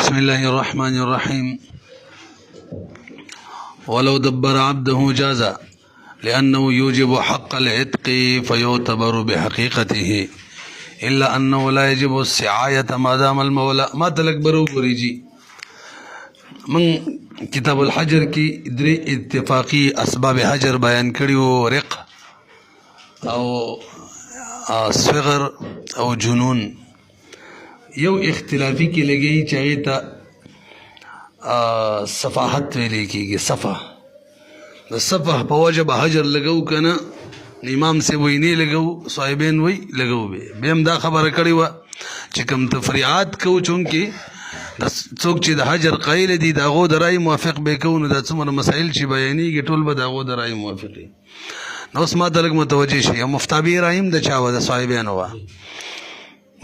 بسم الله الرحمن الرحيم. ولو دبر عبده جاز لأنه يوجب حق العتق فيعتبر بحقيقته إلا أنه لا يجب السعاية ما دام المولى. ما تلك برو بريجي من كتاب الحجر کی دري اتفاقی اسباب حجر بیان کړیو، رق او صغر او جنون. یو اختلافی کی لګی چاہیے تا صفاحت ویلې کیږي. صفح د صفح په وجه به حجر لګو کنه، امام سے وی نه لګو، صاحبین وی لګو. به هم دا خبره کړی و چې کوم تفریعات کو، چونکې د څوک چې د حجر قایل دي د هغو د رای موافق به کو، نو دا څومره مسائل چې بیانېږي ټول به د هغو د رای موافقي. نو اوس ما ته لږ متوجه شي. او مفتابي رایم د چا وه؟ د صاحبانو وه.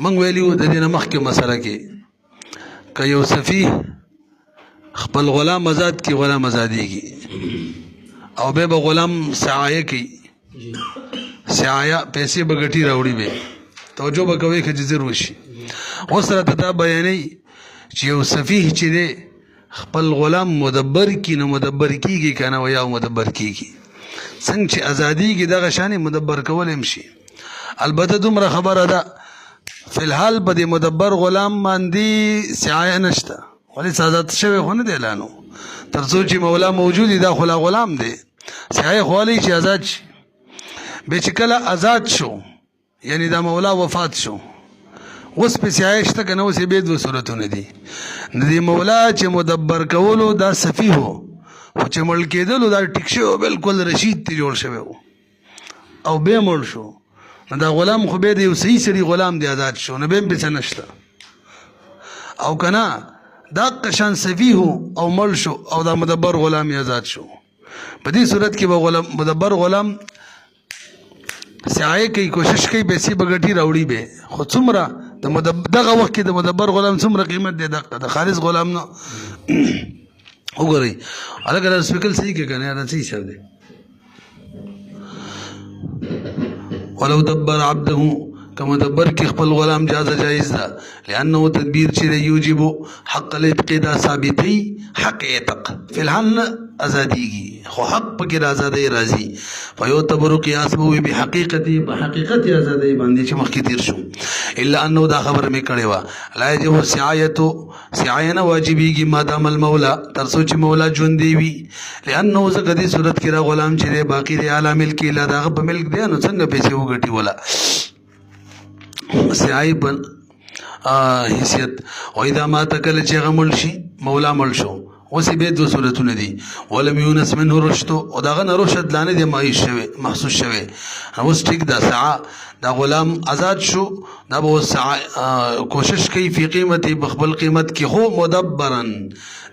موږ ویلي وو د دې نه مخکې مسله کې که یو سفیه خپل غلام آزاد کړي، غلام آزادېږي او بیا به غلام سعایه کوي، سعایه پیسې به ګټي راوړي، به توجه به کوئ که جزر وشي. اوس راته دا بیانوي چې یو سفیه چې دی خپل غلام مدبر کړي، نو مدبر کېږي که نه؟ یا مدبر کېږي څنګه چې ازادېږي دغه شانې مدبر کولی هم شي. البته دومره خبره ده فی الحال په دې مدبر غلام باندې سعایه نشته، ولې آزاد شوی خو نه دی لا، نو تر څو چې مولا موجود دی دا خو لا غلام دی. سعایه خو والی چې آزاد شي. بیا چې کله آزاد شو یعنی دا مولا وفات شو، اوس په سعایه شته که نه؟ اوس یې بیا دوه صورتونه دي. د دې مولا چې مدبر کولو دا سفیه و، خو چې مړ کېدلو دا ټیک شوی و، بلکل رشید تی جوړ شوی و او بیا مړ شو، نو دا غلام خو بیا د یو صحیح سړي غلام دی، آزاد شو، نو بیا هم پیسه نشته. او که نه دا قشان سفیه او مړ شو او دا مدبر غلام یې آزاد شو، په دې صورت کې به مدبر غلام سعایه کوي، کوشش کوي پیسې به ګټي راوړي به، خو څومره دغه وخت کې د مدبر غلام څومره قیمت دی د خالص غلام نه. وګورئ هلکه دا سپیکل صحیح کې که نه؟ دا صحیح حساب دی. ولو دبر عبده که مدبر کې خپل غلام جازه جایز ده، لأنه تدبیر چې دی یوجب حق العتق دا ثابتوي حق عتق فی الحال نه ازادېږي، خو حق پکې د ازادۍ راځي. فیعتبر قیاس به وي بحقیقتي، په حقیقت ازادۍ باندې چې مخکې تیر شو. الا انه دا خبر مې کړې وه لا یجب سعایتو، سعایه نه واجبېږي ما دام المولا، تر څو چې مولا ژوندی وي. لأنه ځکه دې صورت کې دا غلام چې دی باقي دی اعلی ملک لا د هغه په ملک دی، نو څنګه پیسې وګټي ولا سعایه په حیثیت. و اذا مات کله چې هغه مړ شي، مولا مړ شو، اوس یې بیا دوه صورتونه دي. ولم یونس منه رشد، او د هغه نه رشد لا نه دی محسوس شوی. اوس ټیک دا سعا دا غلام آزاد شو، دا به اوس کوشش کوي فی قیمتي، بخبل قیمت کې، خو مدبرن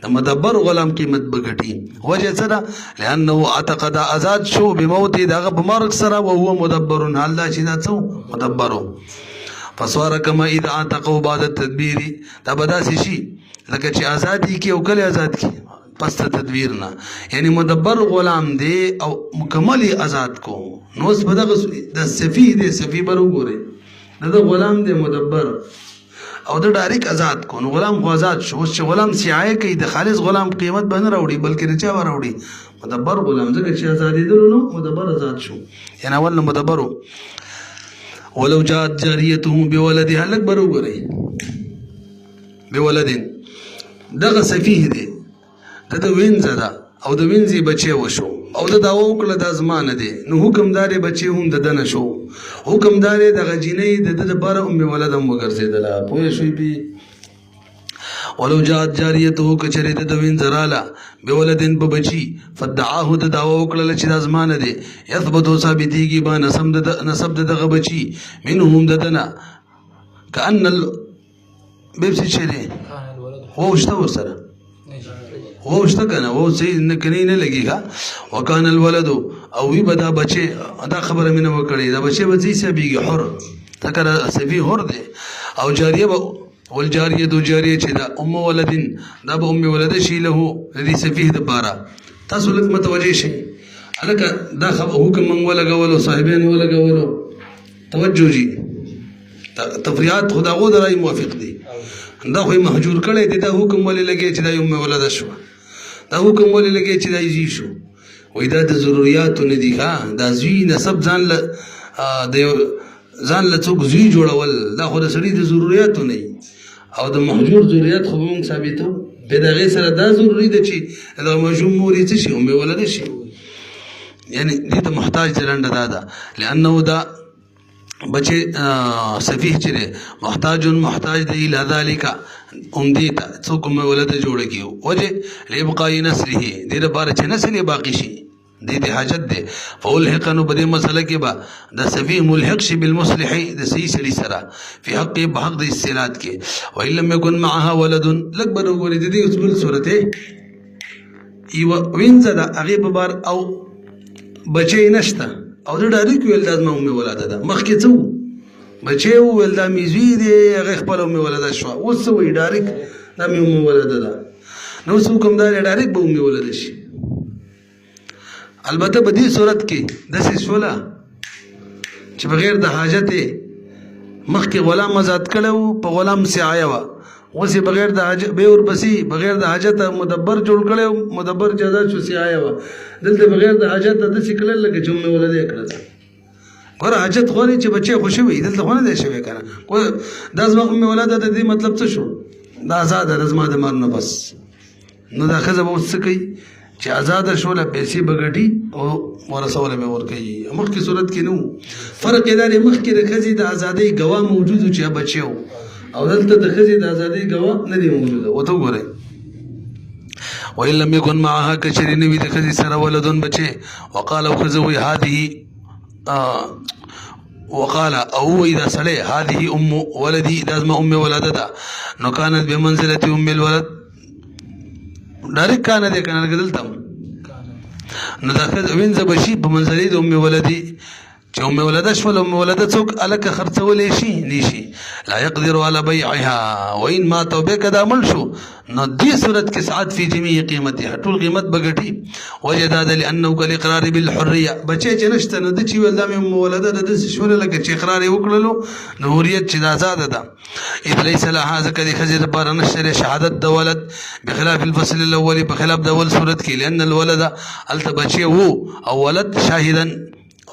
د مدبر غلام قیمت به ګټي. وجه څه ده؟ لأنه عتق دا آزاد شو بموت د هغه په مرګ سره، وهو مدبرن، حال دا چې دا څه مدبرو. فصار کما اذا عتقوا بعد التدبیر، دا به داسې شي لکه چې آزاد کی او کله آزاد کی پس ته تدبیر نه، یعنی مدبر غلام دی او مکمل آزاد کو. نو اوس په دغه د سفیه دی، سفیه بر وګورئ دا غلام دی مدبر او د ډایرک آزاد کو، نو غلام خو آزاد شو. اوس چې غلام سعایه کوي د خالص غلام قیمت به نه راوړي، بلکې د چا به راوړي؟ مدبر غلام، ځکه چې آزادېدلو نو مدبر آزاد شو، یعنی اول نه مدبرو. ولو جاءت جاریته بولدها، لږ بر وګورئ بولدین، دغه سفیه دی، د وینځه ده او د وینځې بچی وشو او د دعوه وکړه دا زما نه دی، نو حکمدار بچی هم د ده نه شو، حکمدار دغه جینۍ د ده دپاره ام ولد هم وګرځېدله. پوه شوئ پې؟ ولو جاءت جاریته، که چېرې د وینځه راله بولدین په بچي، فدعاه د دعوه وکړله چې دا زما نه دی، یثبتو ثابتېږي به نسب د دغه بچي منه هم د ده نه، کأن بیبسي چې دی وو شته ورسره، وو شته که نه؟ وو صحیح نه کنی نه لګي ښه. وکان الولد، او وي به دا بچی، دا خبره مې نه وکړې، دا بچی به څه حسابېږي؟ حر، ځکه سفیه حر دی. او جاریه به والجاریه دو جاریه چې دا ام ولدین، دا به ام ولده شي له د دې سفیه دپاره. تاسو لږ متوجه شئ هلکه دا حکم موږ ولګولو، صاحبین ولګولو، توجه جي تفریعات خو د هغو د رایې موافق دي. دا خو یې محجور کړی دی. دا حکم ولې لګی چې دا ام ولده شوه؟ دا حکم ولې لګی چې دا یې زوی شو؟ وایي دا د ضرورياتو نه دي. ښه دا زوی نسب ځان له څوک زوی جوړول دا خو د سړي د ضرورياتو نه وي. او د محجور ضروريات خو به موږ ثابتو بیا د هغې سره دا ضروري ده چې دغه مجوم مور یې څه شي؟ ام ولده شي. یعنی دې ته محتاج د لنډه دا ده لأنه دا بچې سفیح چې دی محتاج دی الی ذلک دې ته څوک ام ولده جوړه کړي. وجه لابقاء نسله دې لپاره چې نسل یې باقي شي دې ته حاجت دی. فالحق نو په دې مسله کې به د سفیح ملحق شي بالمصلح د صحیح سړي سره فی حق په حق د استناد کې. وان لم یکن معها ولد لږ به وګورئ د دې اوس بل صورت یوه وینځه ده هغې په بار او بچی نشته او د ډایرکټ ویل دا زما امي ولاده ده. مخکې څه وو؟ بچی وویل دا مې زوی دی هغې خپله امي ولاده شوه. اوس څه وایي؟ ډایرکټ دا مې امي ولاده ده. نو اوس حکم دا دی ډایرکټ به امي ولاده شي. البته په دې صورت کې داسې شوله چې بغیر د حاجت مخکې غلام آزاد کړی وو په غلام سعایه وه. اوس یې بغیر د حاجت بیا ورپسې بغیر د حاجته مدبر جوړ کړی وو. مدبر جزا شو سعایه وه. دلته بغیر د حاجت داسې کړل لکه چې امي ولده یې کړله. ګوره حاجت غواړي چې بچی خو شوي دلته خو نه دی شوی که نه. دا زما امي ولده د دې مطلب څه شو؟ دا ازاده ده زما د مر نه بس. نو دا ښځه به اوس څه کوي چې ازاده شوله پیسې به ګټي او ورسوله به ورکوي. مخکې صورت کې نه و. فرق یې دا دی مخکې د ښځې د ازادۍ ګواه موجود و چې بچی و او دلته د ښځې د ازادۍ ګواه نه دی موجوده. ورته وګورئ وإن لم يكن معها كشري نبي ذكر سر ولد بچه وقال وخذوا هذه وقال او اذا صلى هذه ام ولدي لازم ام ولدها نو كانت بمنزله ام الولد دارك كان دي كان قدلتم نو داخل وينځ بشي بمنزله ام ولدي چې ام ولده شول. ام ولده څوک الکه خرڅولی شي نشي. لا يقدر على بيعها وان ما توبه کدا عمل شو نو دې صورت کې ساعت فی جميع قیمتها ټول قیمت بغټي. وجداد لانه كالاقرار بالحريه بچي چې نشته نو د چې ول د ام ولده د شول لکه چې اقرار وکړلو نو حریت چې آزاد ده. اذ ليس لها ذکر خزر بار نشر شهادت د ولد بخلاف الفصل الاول بخلاف د اول صورت کې لان الولد التبچي وو او ولد شاهدا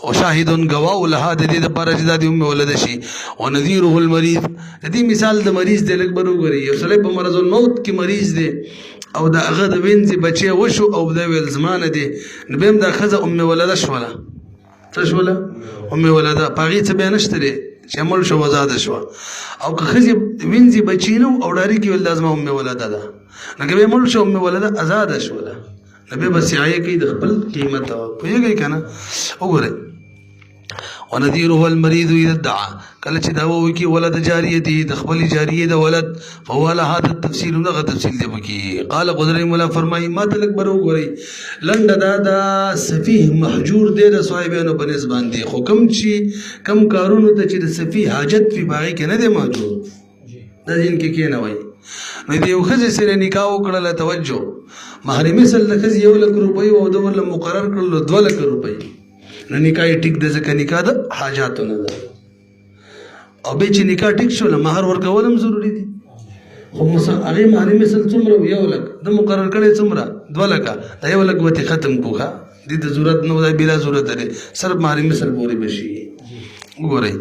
وشاهد گواه لها د دې لپاره چې د ام ولده شي. ونذيره المريض د دې مثال د مریض د لږ بر وګورئ. یو سړی په مرض الموت کې مریض دی او د هغه د وینځې بچی وشو او د ویل زمانه دی نو بیا هم دا ښځه ام ولده شوله. څه شوله؟ ام ولده. په هغې څه بیا نشته دی چې مړ شو وزاده شوه. او که ښځې وینځې بچي نه او ډایرکټ ویل دا زما ام ولده ده نو که بیا مړ شو ام ولده ازاده شوله نو بیا به سعایه کوي د خپل قیمت. پوهېږئ که نه؟ وګورئ ونذيره المريض اذا ادعى کله چې دعوه وکړي ولد جاریته د خپل جاریه د ولد فهو له هذا التفصيل دغه تفصیل دی وکړي. قال قدر مولا فرمایي ما تلک بر وګورئ لنډه دا سفیه محجور دی د صاحبانو په نسبت باندې. خو کوم چې کم کارونو ته چې د سفیه حاجت په باغې کې نه دی محجور دا دین کې نه وای. نو د یو ښځې سره نکاح وکړله توجه مهر مثل د ښځې 1 لک روپۍ او د ورله مقرر کړلو 2 لک روپۍ نو نکاح یې ټیک ده ځکه نکاح د حاجاتو نه ده. او بیا چې نکاح ټیک شوله مهر ورکول هم ضروري دي. خو هغې مهر مثل څومره 1 لک د مقرر کړی څومره 2 لکه د 1 لک به ختم کړو. ښه دې ته ضرورت نه دی بلا ضرورت دی صرف مهر مثل پورې به شي. وګورئ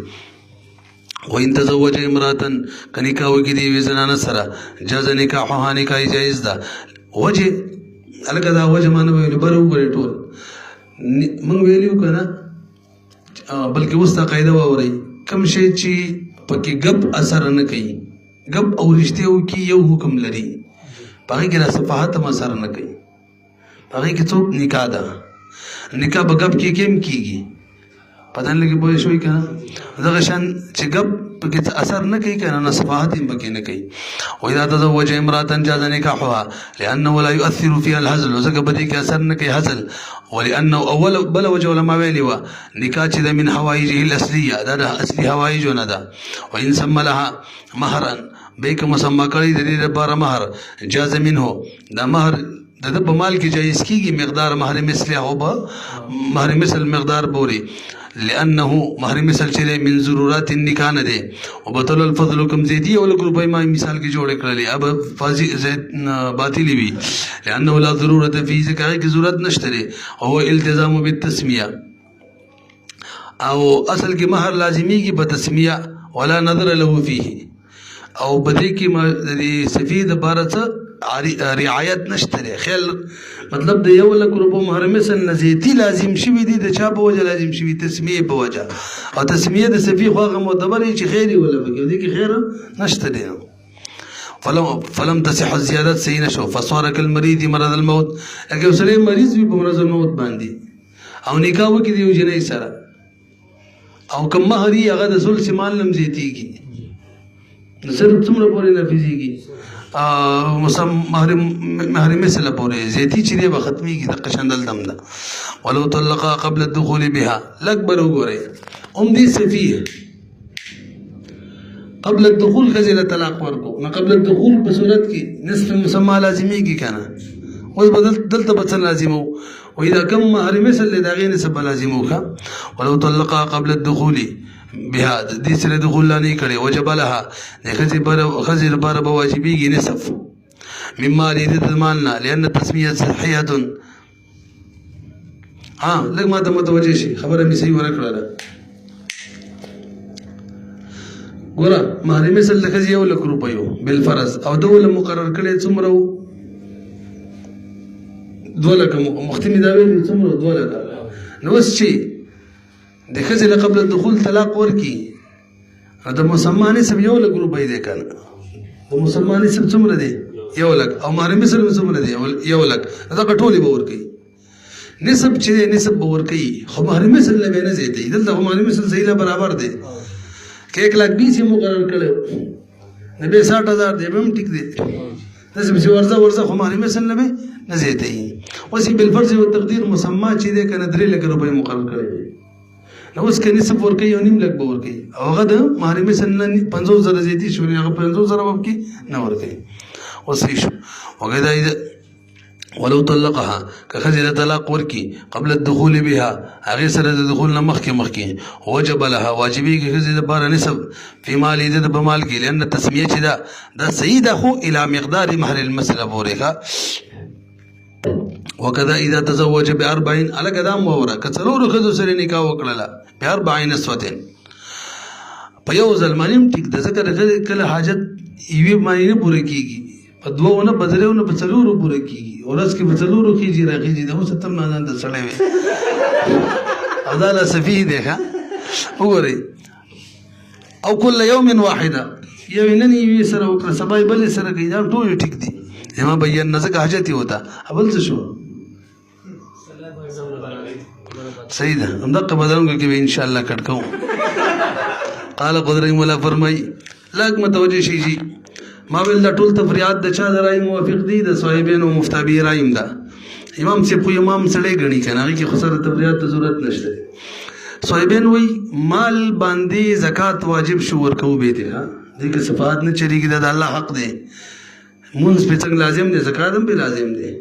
وإن تزوج امرأة کنکاح وکړي د یوې زنانه سره جاز نکاحها نکاح جایز ده. وجه هلکه دا وجه ما نه ویلو بر وګورئ ټول موږ ویلو که نه بلکې اوس دا قاعده واورئ کوم شی چې پکې ګپ اثر نه کوي ګپ او رښتیا وکړي یو حکم لري په هغې کې را صفاحت هم اثر نه کوي. په هغې کې څوک نکاح ده نکاح په ګپ کې کیم کېږي پته نه لګي پوه شوئ که نه. دغه شان چې ګپ پکې اثر نه کوي که نه صفاحت هم پکې نه کوي. واذا تزوج امرأة جاز نکاحها لأنه لا يؤثر فيها الهزل ځکه په دې کې اثر نه کوي هزل. ولأنه اول بل وجه علما ویلي وه نکاح چې د من حوایجه الاصلیه دا د اصلي حوایجو نه ده. وإن سمى لها مهرا به که مسمه کړی د دې لپاره مهر جاز منه دا مهر د په مال کې جایز کیږي مقدار مهر مثل او به مهر مثل مقدار بوري لانه مهر مثل چې من ضرورت النکاح نه دی او بطل الفضل کوم زیدی او لکه روپۍ ما مثال کې جوړ کړلې اب فاضی باطلی وي لانه لا ضرورت فی ذکر کی ضرورت نشته دی او التزام بالتسمیه او اصل کې مہر لازمی کی بتسمیه ولا نظر له فيه او بدې کې سفید بارڅ رعایت نشته خیال مطلب د یو لک روپو مہر مثل نزیتی لازم شوی دی د چا په وجه لازم شوی تسمیه په وجه او تسمیه د سفی خواغه معتبر چې خیری ولا بګي دي کې خیر نشته دی فلم تصح الزيادات سین شو فصار كالمريض مرض الموت اګه سره مریض وي په مرض الموت باندې او نکاح وکړي دی جنې سره او کوم مہر یې هغه د ثلث مال لم زیاتیږي نصر څومره پورې نافذيږي مهر مثل پورې زیتی چې دی به ختميږي د قشندل دم ده ولو طلقا قبل الدخول بها لکبر وګورئ دې سفيه قبل الدخول خزل طلاق ورکو نه قبل الدخول په صورت کې نصف مسمى لازميږي کنه اوس بدل دلته بچ لازمو واذا كم مهر مثل لداغي نسب لازمو ولو طلقا قبل الدخول بها دې سره دخول نه کړي وجب لها خزر بار بواجبيږي نصف مما لريد المالنا لان التسميه صحيحه لږ ما ته متوجه شي خبره مې صحیح ورکړه ګوره مهر مثل د خزي یو لک روپیو بالفرض او دوله مقرر کړي څومره 2 لک مختمي دا ویل څومره 2 لک نو وس شي د خزل قبل الدخول طلاق ورکی د مسمانه سب یو لک روپۍ دی کنه د مسمانه سب څومره دی یو لک او مهر مثل څومره دی یو لک دا ټولې به ورکی نسب چې نسب به ورکی خو مهر مثل نه نه زیاتې دلته مهر مثل صحیح له برابر دی کې 120 مقرر کړو نبی 60000 دی هم ټیک دی نسب چې ورزه خو مهر مثل نه نه زیاتې وسی بالفرض او تقدیر مسما چې دی کنه 3 لک روپۍ مقرر کړی نو اوس کې نسب ورکي او نیم لک به ورکي او هغه د مهر مثل 50000 زیاتی شو هغه 50000 وب کې نه ورکي اوس شو وغدا ولو طلقها كخزل طلاق وركي قبل الدخول بها هغه سره د دخول نه مخکې وجب لها واجبي کې خزل بار نسب في مال د بمال کې لان التسميه چې دا سيد اخو الى مقدار مهر المساله بورخه وكذا اذا تزوج ب40 على قدام وورا کڅلور خزو سره نکاح وکړه ب40 نسوتين په یو ځلمانیم ټیک د ذکر کله حاجت ایوي معنی نه پوره کیږي په دوونه بدلونه په څلورو پوره کیږي ورس کې په څلورو کیږي راغیږي د اوس تم نه د سړی وي عدالت سفيه ده وګورئ او كل يوم واحده یو نن یې سره وکړه سبای بل سره کوي دا ټول ټیک دي زما بیان نزدک حاجت ہوتا ابل څه شو صحیح ده هم دغه بدلونکو کې ان شاء الله کټکو قال قدرت مولا فرمای لاګ متوجه شي جی ما ویل دا ټول تفریات د چا درای موافق دي د صاحبین او مفتابی رایم ده امام سی خو امام سړی غنی کنه کې خسر تفریات ته ضرورت نشته صاحبین وای مال باندې زکات واجب شو ورکو به دي دغه صفات نه چریږي د الله حق دی منځ په څنګه لازم دي زکات هم به لازم دي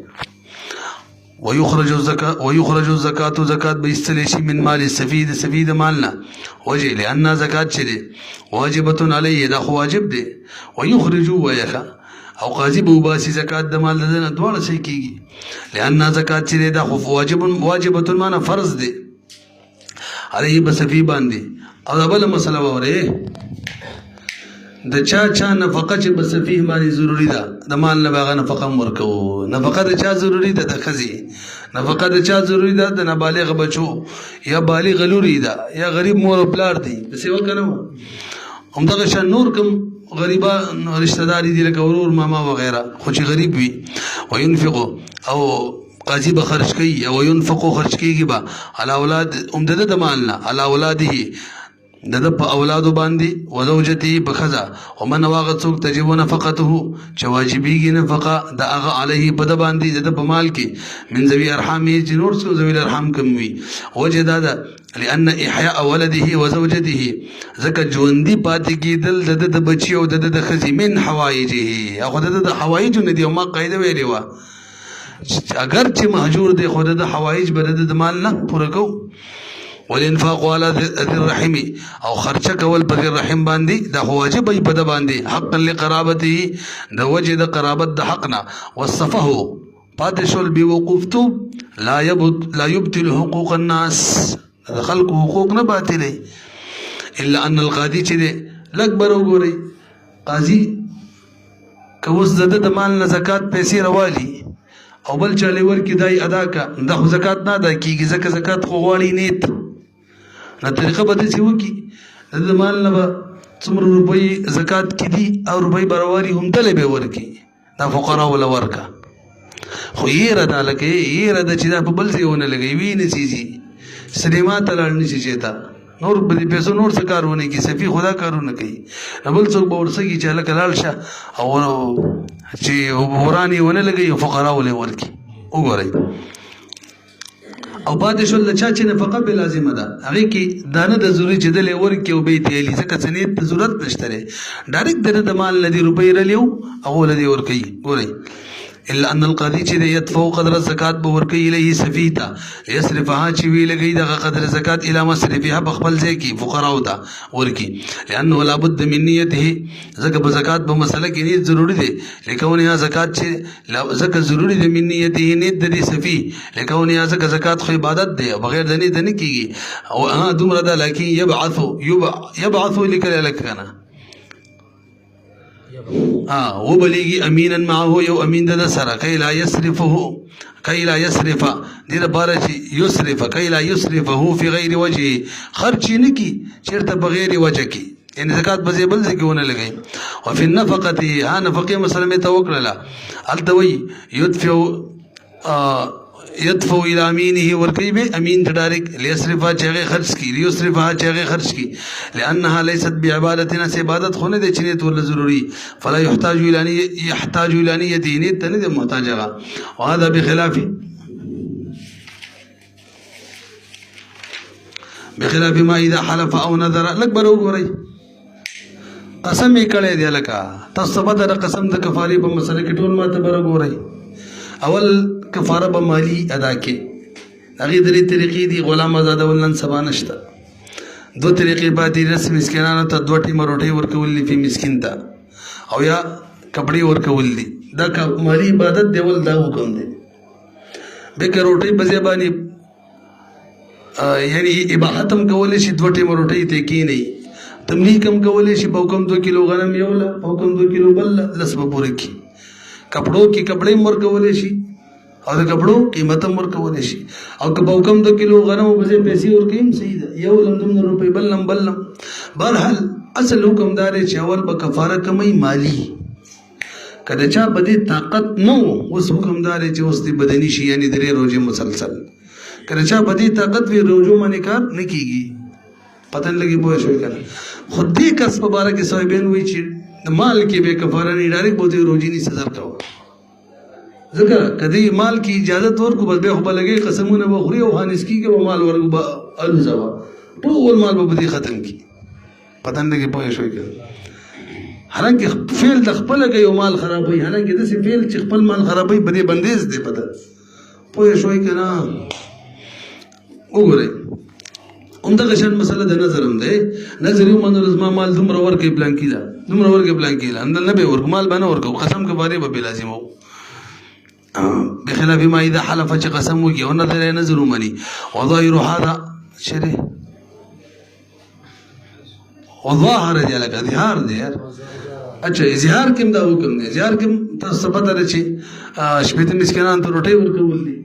ويخرج الزكاة زكاة بيستلشي من مال السفيد مالنا وجه لأن زكاة شدي واجبة عليه ده واجب دي ويخرج ويخا او قاضي بوباسي زكاة ده مال ده دوار سيكيگي لأن زكاة شدي ده واجبة مانا فرض دي عليه بسفي باندي او ده بلا مسئلة وره د چا نفقه چې بس فيه باندې ضروری ده د مال نه باغ نفقه ورکو نفقه د چا ضروری ده د خزي نفقه د چا ضروری ده د نابالغ بچو یا بالغ لوري ده یا غریب مور او پلار دي څه وکنه هم دغه شان نور کوم غریبا رشتہ داري دي لکه ورور ماما وغيرها خو چې غریب وي وينفق او قاضي به خرج کوي او ينفق خرج کوي با على اولاد امدد د مالنا على اولاده د په اولادو باندې وزوجتي بخزا ومن واغ څوک تجب نفقته چې واجبېږي نفقه د هغه عليه په د باندې د په مال کې من ذوي ارحامه چې نور څو ذوي ارحام کم وي وجه دا ده لأن إحياء ولده وزوجته ځکه ژوندي پاتې کېدل د بچي او د خزي من حوایجه هغه د حوایجو نه دی او ما قاعده ویلې وه اگر چې مهجور دی خو د حوایج به د مال نه پوره کو والانفاق على ذي الرحم او خرچه کول په ذي الرحم باندې دا واجب ای په د باندې حقا لقرابته د وجه د قرابت د حقنا والصفه پاتشل بوقوفتو لا يبطل حقوق الناس خلق حقوق نه باطلې الا ان القاضي چې لګبر وګوري قاضي کوس د مال نه زکات پیسې روالي او بل چاله ورکی دای ادا کا د زکات نه ادا کیږي ځکه زکات خو غواړي نیت نو طریقه به دې وکی د مال نه څومره روپۍ زکات کړي او روپۍ برواري هم دلې به ورکی دا فقرا ولا ورکا خو یې ردا لکه یې ردا چې دا په بل ځای ونه لګي وی نه سيزي سليما تعالی نشي چیتا نور به پیسو نور څه کارونه کی سفي خدا کارونه کوي بل څوک به ورسږي چې لکه لال شه او چې ورانی ونه لګي فقرا ولا ورکی وګورئ او بعد شول چا چې نفقه به لازمه ده هغه کې دانه د ضروري چې د لور کې او به دی ځکه سنیت ضرورت نشته ډایرکټ د مال لدی روپۍ رلیو او لدی ور کوي ګورئ الا ان القاضي چې يدفع قدر الزکات به ور کوي الیه سفیتا يصرفها چې وی لګي د قدر زکات اله مصرفها بخبل ځای کې فقراء وتا ورکی لانه لابد من نیته زکه په زکات په مسله کې نیت ضروری دی لکهونه زکات چې زکه ضروری دی من نیته نیت د سفی لکهونه زکه زکات خو عبادت دی بغیر د نیت نه کیږي او دومره ده لکه يبعث لکنا وبلغي امينا معه يو امين د سره کای لا يصرف دې لپاره چې يصرف کای لا يصرفه في غير وجه خرچ نه کی چیرته بغیر وجه کی ان زکات به بل ځای کې ونه لګي او في النفقه نفقه مسلمه توکل الدوي يدفع الى امينه ورکی به امین ډایرک لیصرفها چغه خرج کی لیصرفها چغه خرج کی لانها ليست بعبادتنا عبادت خونه د چنه تول ضروري فلا يحتاج الى نيه نیت نه محتاجه وهذا بخلاف ما اذا حلف او نذر لکبر وګورئ قسم یې کړی دی لکه تاسو به د قسم د کفاره په مسله کې ټول ماته بر وګورئ اول کفاره به مالی ادا کې هغه درې طریقې دي غلام آزاد ولن سبا نشته دو طریقې باندې رس مسکینانو ته دوه ټیم روټي ورکول لفي مسکین ته او یا کپڑے ورکول دي دا مالی عبادت دی ول دا حکم دی به کې روټي بځبانی یعنی اباحتم کولې شي دوه ټیم روټي ته کې نه تملیک کم کولې شي په حکم 2 کیلو غنم یو لا په حکم 2 کیلو بل لسبه پورې کی کپڑوں کې کپڑے مر کولې شي او د کپڑوں قیمت مر کولې شي او که په حکم 2 کیلو غنم په پیسې ورکیم صحیح ده یو لم روپے بلم بهرحال اصل حکم دار چې اول به کفاره کمای مالی کله چا بده طاقت نو اوس حکم دار چې اوس دی بدني شي یعنی درې روزه مسلسل کله چا بده طاقت وی روزو باندې کار نه کیږي پتن لګي بوه شوی کنه خود دې کس په باره کې صاحبین وی چې مال کې به کفاره نه ډایرکټ بوته روزي نه سزا کاوه ځکه کدی مال کی اجازه ورکو بس به خو بلګي قسمونه وخوري او خانس کیږي او مال ورکو الزوا ټول مال به دې ختم کی پتن لګي بوه شوی کنه حالانکه فعل د خپل کوي او مال خرابوي حالانکه د فعل چې خپل مال خرابوي بده بندیز دی پته بوه شوی کنه وګورئ اندغه شان مسله د نظر هم ده نظر یو منو لازم مال دومره ورکه پلان کیلا اندل نه به ورک مال باندې ورکو قسم کفاره به لازم وو بخلاف ما اذا حلف چې قسم وکي او نظر مني وظاهر هذا شره وظاهر دی لکه اظهار دی اچھا اظهار کوم دا حکم دی اظهار کوم تاسو پته لرئ شپږ مسکینان ته روټي ورکول دي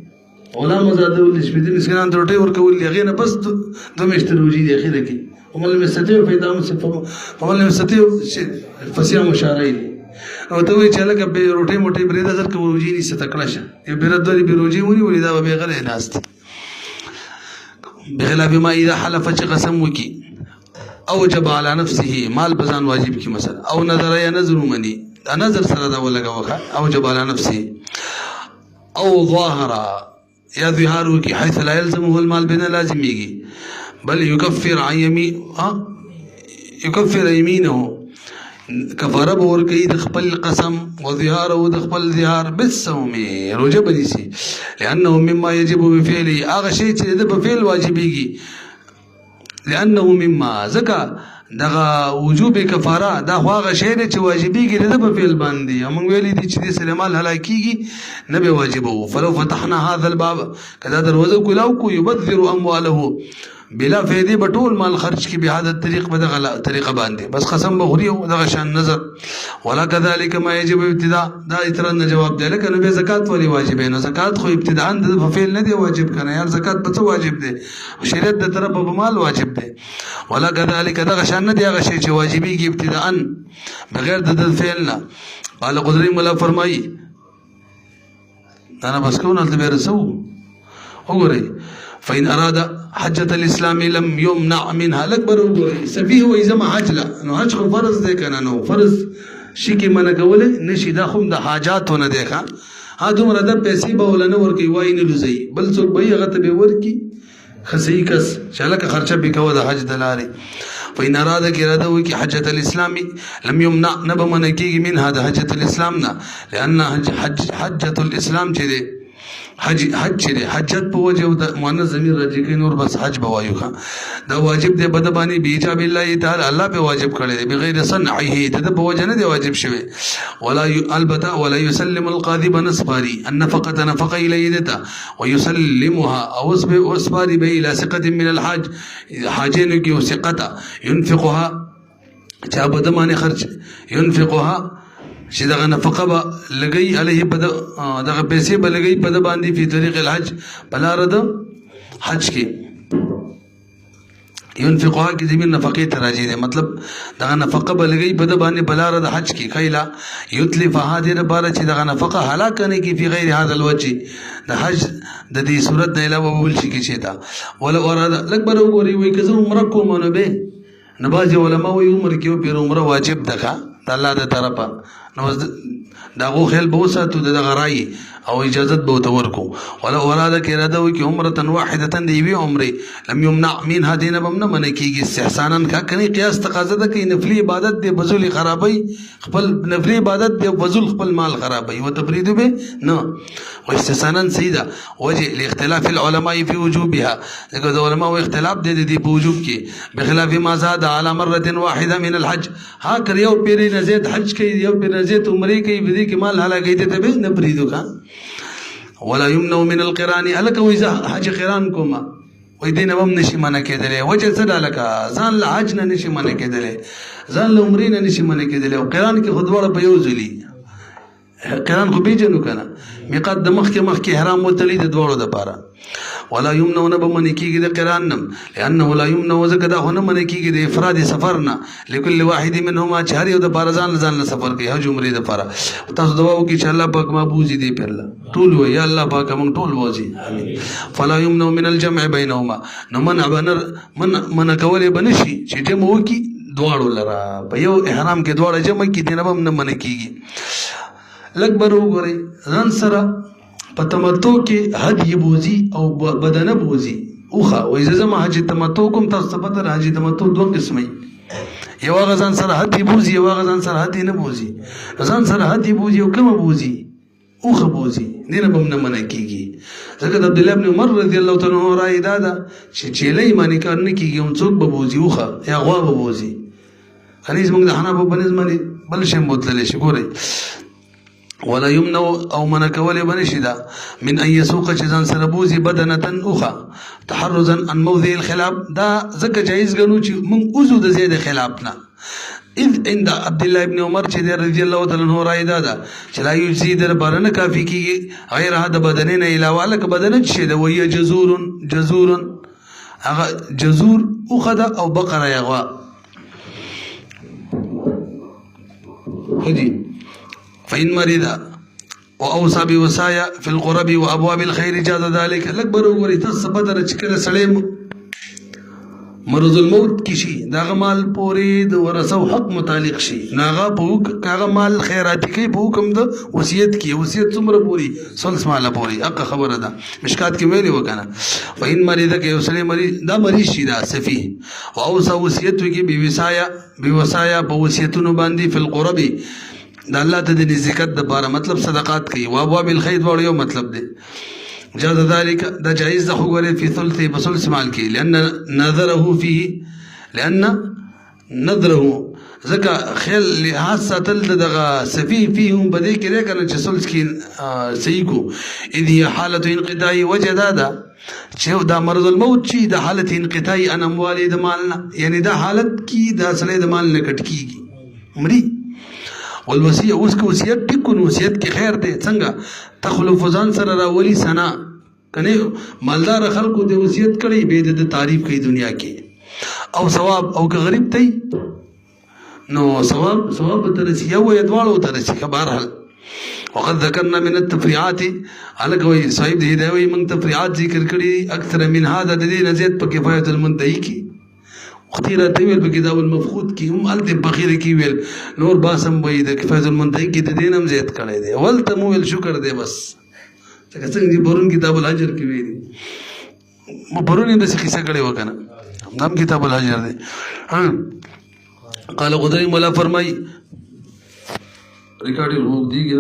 غلام آزاد ول شپږ مسکینان ته روټي ورکول دي هغه نه بس دوه میاشتې روزي دی اخیره کې ومن لم يستطيع فصيام شهرين او ته وی چې لکه به روټي موټي بریده در کو روزي نه ستکړه شه یو بیردوري به روزي ونی ولیدا به غره ناست بخلاف ما اذا حلف چې قسم وکي اوجب على نفسه مال بزان واجب کی مثلا او نظر یا نظر منی نظر سره دا ولګه وکړه اوجب على نفسه او ظاهر یا ظهار کی حيث لا يلزمه المال بنا لازميږي بل يكفر عن يمين يكفر يمينه کفاره به ورکوي د خپل قسم وظهار او د خپل ظهار بالصوم روژه به نیسي لأنه مما یجب بفعله هغه شی چې د په فعل واجبېږي لأنه مما ځکه دغه وجوب کفاره دا خو هغه شی دی چې واجبېږي د په فعل باندې موږ ویلي دي چې د سلیمان هلاک کېږي نه به واجبه فلو فتحنا هذا الباب که دا دروازه کولاو کو یبذر امواله بلا فائدې به ټول مال خرج کی به هذا الطريق په دغه طریقه باندې بس قسم بخوري او دغه شان نظر ولا كذلك ما يجب ابتداء دا اعتراض نه جواب دی لکه نو به زکات ولی واجب نه زکات خو ابتداء د فعل نه دی واجب کنه یار زکات په څه واجب دی شریعت د طرف په مال واجب دی ولا كذلك دغه شان نه دی هغه شی چې واجبېږي ابتداء بغیر د فعل نه قال قدري مولا فرمایي انا بس کوم نه به رسو وګورئ فإن أراد حجة الإسلام لم يمنع منها الأكبر وګورئ سفيه وایي زما حج لا نو حج خو فرض دی کنه نو فرض شي کې منع کولې نشي دا خو د حاجاتونه دی ښه دومره د پیسې به ولنه ورکوي وایي نه لوزي بل څوک به یې هغه ته به ورکي ښه صحیح کس چې هلکه خرچه به کوه د حج د لارې فإن أراد کې اراده وکړي حجة الإسلام لم يمنع نه به منع کېږي منها د حجة الإسلام نه لأن حجة الإسلام چې دی حج چې دی حجت په وجه او د مؤنث ضمیر راځي کوي نور بس حج به وایو دا واجب دی بد باندې بیجاب الله تعالی الله به واجب کړی دی بغیر صنعه د په وجه نه دی واجب شوی ولا البته ولا يسلم القاذب نصفاري النفقه نفقه الیدتا ويسلمها او اسباري به الى ثقه من الحاج حاجين کی ثقه ينفقها چا بد باندې خرج ينفقها چې دغه نفقه به لګي علیه په دغه پیسې به لګي په د باندې په طریق الحج بلاره د حج کې ينفقها کې زمين نفقه تراجي ده مطلب دغه نفقه به لګي په د باندې بلاره د حج کې خیلا یتلف هذه بار چې دغه نفقه هلاک نه کې په غیر هذا الوجه د حج د دې صورت نه علاوه بل شي کې شتا ولا اراده لکبر وګوري وي که زه عمره کوم نو به نباز علماء وي عمر کې په عمره واجب ده الله د طرفه نو داغو خیال به وساتو دغه رای او اجازت به ورته ورکو ولا اراده کې اراده وکړي عمره واحده دی وی عمره لم يمنع منها دین بم نه منع کیږي استحسانا کا کني قیاس تقاضا ده کې نفلی عبادت دی بذل خرابي خپل نفلی عبادت دی بذل خپل مال خرابي او تبرید به نه او استحسانا سیدا وجه الاختلاف العلماء في وجوبها دغه علماء اختلاف دی په وجوب کې بخلاف ما زاد على مره واحده من الحج ها کریو پیر نزيد حج کې یو پیر نزيد عمره کې بدی کې مال هلاکې ته به نه پریدو کا ولا يمنع من القران الک وإذا حج قران کوما وې دینه هم نشي منع کېدلې وجه څه دالکا ځان له حج نه نشي منع کېدلې ځان له عمرې نه نشي منع کېدلې او قران کې خودوړه په یو ځلی قران خو بیجنو کنه میقات د مخ کې احرام وتلی د دوړو د پاره ولا يمنعون بمن کیږي د قران نم لانه لا يمنع زکدا هونه من کیږي د افراد سفر نه لكل واحد منهما چاري او د بارزان ځان سفر کوي حج عمره د پاره تاسو دعا وکړئ چې الله پاک محفوظ دي پرلا ټول وي یا الله پاک موږ ټول وځي امين فلا يمنع من الجمع بينهما نو من کولې بنشي چې ټیم وکي دواړو لرا په یو احرام کې دواړه جمع کې دینه هم نه من کیږي لکبر وګورئ ځان سره په تمتع کې هدي بوزي او بدنه بوزي اوخه وایي زما حج تمتع کوم تاسو په تر حج تمتع دوه قسمه یو غزان سره هدي بوزي یو غزان سره هدي نه بوزي غزان سره هدي بوزي او کوم بوزي اوخه بوزي دینه بم نه منع کیږي ځکه د عبد الله ابن عمر رضی الله تعالی عنہ راي دادا چې چيلې معنی کار نه کیږي هم څوک به بوزي اوخه یا غوا به بوزي خلیز موږ د حنابو بنځ بل شي مدلل شي ګورئ ولا يمنع او من کول بنشدا من ان يسوق جزان سربوزي بدنه اخرى تحرزا عن موضع الخلاف دا زکه جایز غنو چې من اوزو د زید خلافنا اذ عند عبد الله ابن عمر چې رضی الله تعالی عنہ راي دا چې لا یجزي در بارنه کافی کیږي غیر هدا بدنه نه علاوه لک بدنه چې د وی جزور هغه جزور اخذ او بقره یغوا هدي فإن مرض وأوصى بوصايا في القرب وأبواب الخير جاز ذلك لكبر وګوري تاسو بدر چې کله سړی مرض الموت کی شي دغه مال پورې د ورثو حق متعلق شي ناغه په هغه مال خیراتی کوي په حکم د وصیت کې وصیت څومره پوری ثلث مال پوری حق خبره ده مشکات کې ویلي وکنه فإن مريض کې وسله مریض دا مریض شي دا سفي او اوصى وصیت کې بوصایا په وصیتونو باندې فل قرب د الله ته د نزدېکت د لپاره مطلب صدقات کوي او ابواب الخير وړ یو مطلب دی جاز ذلك دا جائز ده خو غره په ثلث بثلث مال کې لأن نظره فيه لأن نظره زکا خیل لحاظ ساتل دغه سفی فيهم بده کې ده کنه چې ثلث کې صحیح کو اذ هي حالت انقطاع وجدادا چې دا مرض الموت چې د حالت انقطاع ان اموال د مالنا یعنی دا حالت کې د اصله د مال نه کټ کیږي مری والوصيه اوس کو وصیت ټکو وصیت کې خیر دی څنګه تخلف ځان سره راولي سنا کنه مالدار خلکو د وصیت کړي به د تعریف کوي دنیا کې او ثواب او که غریب دی نو ثواب ترسي او يدوالو ترسي بهرحال وقد ذكرنا من التفريعات على قوي صاحب د هدايه من تفريعات ذکر کړي اکثر من هذا د دې نزيد په کفایت المنتهي کې اختیرا تویل په کتاب المفقود کې هم الته بخیره کې ویل نور باسم وای د کفایت المنتهي کې د دینم زیات کړي دی ولته مو ویل شکر دی بس څنګه چې برون کتاب الحجر کې ویل مو برون د څه قصه کړي وکنه نام کتاب الحجر دی قال قدري مولا فرمای ریکارډ وګ دیږي